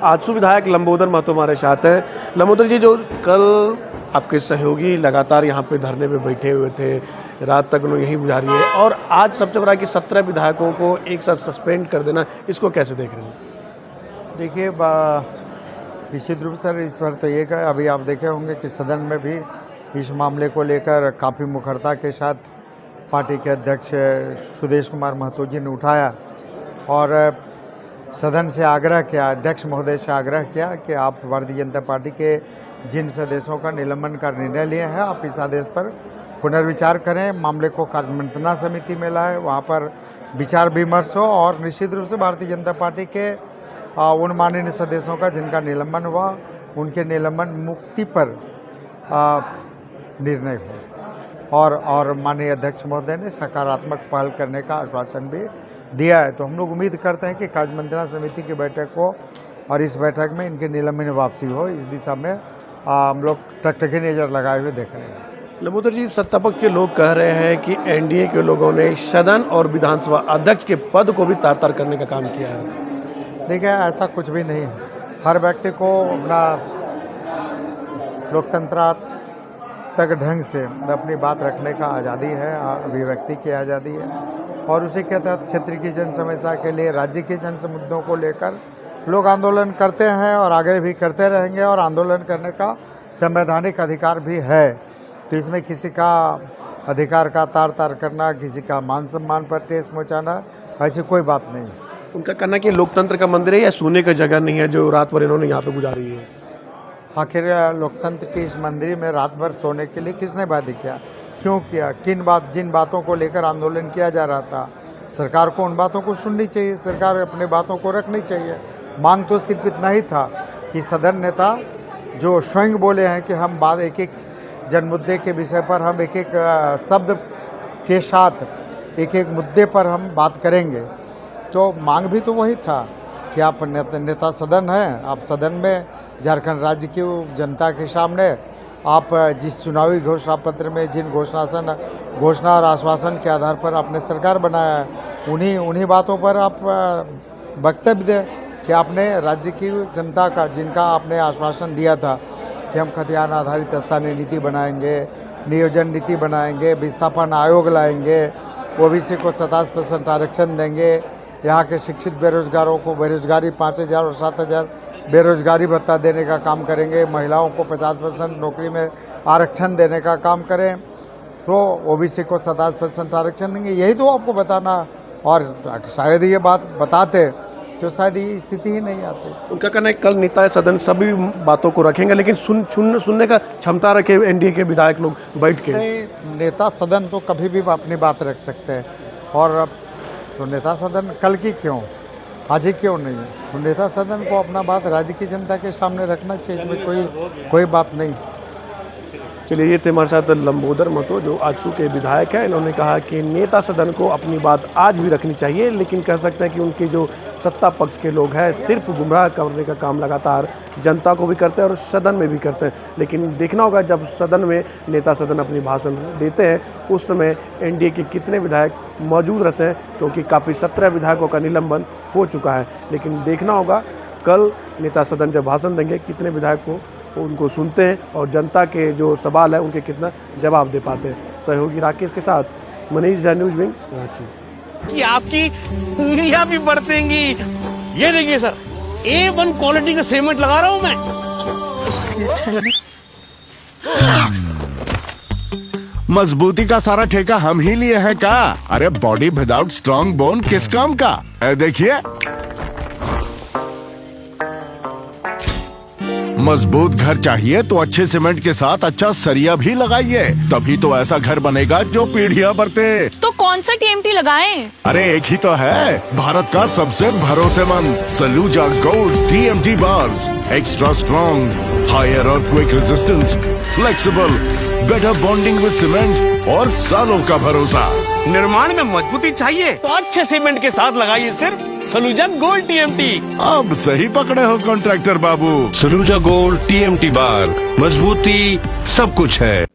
आजसू विधायक लंबोदर महतो हमारे साथ हैं। लंबोदर जी, जो कल आपके सहयोगी लगातार यहाँ पे धरने पे बैठे हुए थे, रात तक उन्होंने यही गुजारी है, और आज सबसे बड़ा कि 17 विधायकों को एक साथ सस्पेंड कर देना, इसको कैसे देख रहे हैं? देखिए, निश्चित रूप से इस बार तो ये है, अभी आप देखे होंगे कि सदन में भी इस मामले को लेकर काफ़ी मुखरता के साथ पार्टी के अध्यक्ष सुदेश कुमार महतो जी ने उठाया और सदन से आग्रह किया, अध्यक्ष महोदय से आग्रह किया कि आप भारतीय जनता पार्टी के जिन सदस्यों का निलंबन का निर्णय लिए हैं, आप इस आदेश पर पुनर्विचार करें, मामले को कार्यमंत्रणा समिति में लाएं, वहाँ पर विचार विमर्श हो और निश्चित रूप से भारतीय जनता पार्टी के उन माननीय सदस्यों का जिनका निलंबन हुआ, उनके निलंबन मुक्ति पर निर्णय हो। और माननीय अध्यक्ष महोदय ने सकारात्मक पहल करने का आश्वासन भी दिया है। तो हम लोग उम्मीद करते हैं कि कार्यमंत्रणा समिति की बैठक हो और इस बैठक में इनके निलंबन वापसी हो, इस दिशा में हम लोग टकटकी नज़र लगाए हुए देख रहे हैं। लंबोदर जी, सत्तापक्ष के लोग कह रहे हैं कि एनडीए के लोगों ने सदन और विधानसभा अध्यक्ष के पद को भी तार-तार करने का काम किया है। देखिए, ऐसा कुछ भी नहीं है। हर व्यक्ति को अपना लोकतंत्रात्मक ढंग से अपनी बात रखने का आज़ादी है, अभिव्यक्ति की आज़ादी है और उसी के तहत क्षेत्र की जन समस्या के लिए, राज्य के जन मुद्दों को लेकर लोग आंदोलन करते हैं और आगे भी करते रहेंगे और आंदोलन करने का संवैधानिक अधिकार भी है। तो इसमें किसी का अधिकार का तार-तार करना, किसी का मान सम्मान पर ठेस पहुँचाना, ऐसी कोई बात नहीं। उनका कहना है कि लोकतंत्र का मंदिर है या सोने का जगह नहीं है जो रात भर इन्होंने यहाँ पे गुजारी है। आखिर लोकतंत्र के इस मंदिर में रात भर सोने के लिए किसने वादा किया, क्यों किया, जिन बातों को लेकर आंदोलन किया जा रहा था, सरकार को उन बातों को सुननी चाहिए, सरकार अपने बातों को रखनी चाहिए। मांग तो सिर्फ इतना ही था कि सदन नेता जो स्वयं बोले हैं कि हम बात एक एक जन मुद्दे के विषय पर हम एक एक शब्द के साथ एक एक मुद्दे पर हम बात करेंगे। तो मांग भी तो वही था कि आप नेता सदन हैं, आप सदन में झारखंड राज्य की जनता के सामने आप जिस चुनावी घोषणा पत्र में जिन घोषणा और आश्वासन के आधार पर आपने सरकार बनाया है, उन्हीं बातों पर आप वक्तव्य दें कि आपने राज्य की जनता का, जिनका आपने आश्वासन दिया था कि हम खतियान आधारित स्थानीय नीति बनाएंगे, नियोजन नीति बनाएंगे, विस्थापन आयोग लाएंगे, ओबीसी को 27% आरक्षण देंगे, यहाँ के शिक्षित बेरोजगारों को बेरोजगारी 5000 और 7000 बेरोजगारी भत्ता देने का काम करेंगे, महिलाओं को 50% नौकरी में आरक्षण देने का काम करें, तो ओबीसी को 27% आरक्षण देंगे। यही तो आपको बताना, और शायद ये बात बताते तो शायद ये स्थिति ही नहीं आती। उनका कहना है कल नेता सदन सभी बातों को रखेंगे, लेकिन सुनने का क्षमता रखे एनडीए के विधायक लोग बैठ के। नहीं, नेता सदन तो कभी भी अपनी बात रख सकते हैं, और तो नेता सदन कल की क्यों, आज ही क्यों नहीं है? तो नेता सदन को अपना बात राज्य की जनता के सामने रखना चाहिए, इसमें कोई बात नहीं। चलिए, ये थे हमारे साथ लंबोदर महतो जो आजसू के विधायक हैं। इन्होंने कहा कि नेता सदन को अपनी बात आज भी रखनी चाहिए, लेकिन कह सकते हैं कि उनके जो सत्ता पक्ष के लोग हैं सिर्फ गुमराह करने का काम लगातार जनता को भी करते हैं और सदन में भी करते हैं। लेकिन देखना होगा जब सदन में नेता सदन अपनी भाषण देते हैं उस समय एनडीए के कितने विधायक मौजूद रहते हैं, क्योंकि काफ़ी 17 विधायकों का निलंबन हो चुका है। लेकिन देखना होगा कल नेता सदन जब भाषण देंगे कितने विधायक को उनको सुनते हैं और जनता के जो सवाल है उनके कितना जवाब दे पाते हैं। सहयोगी राकेश के साथ मनीष झा, न्यूज़ विंग, रांची। कि आपकी उंगलियां भी बरतेंगी। ये देखिए सर, A1 क्वालिटी का सीमेंट लगा रहा हूं मैं। मजबूती का सारा ठेका हम ही लिए हैं का? अरे बॉडी विदाउट स्ट्रॉन्ग बोन किस काम का? देखिए, मजबूत घर चाहिए तो अच्छे सीमेंट के साथ अच्छा सरिया भी लगाइए, तभी तो ऐसा घर बनेगा जो पीढ़ियां बरते। तो कौन सा टीएमटी लगाएं? अरे एक ही तो है, भारत का सबसे भरोसेमंद Saluja gold TMT bars. Extra strong, higher earthquake resistance, flexible, better bonding with cement और सालों का भरोसा। निर्माण में मजबूती चाहिए तो अच्छे सीमेंट के साथ लगाइए सिर्फ सलूजा गोल्ड टीएमटी। अब सही पकड़े हो कॉन्ट्रैक्टर बाबू। सलूजा गोल्ड टीएमटी बार, मजबूती सब कुछ है।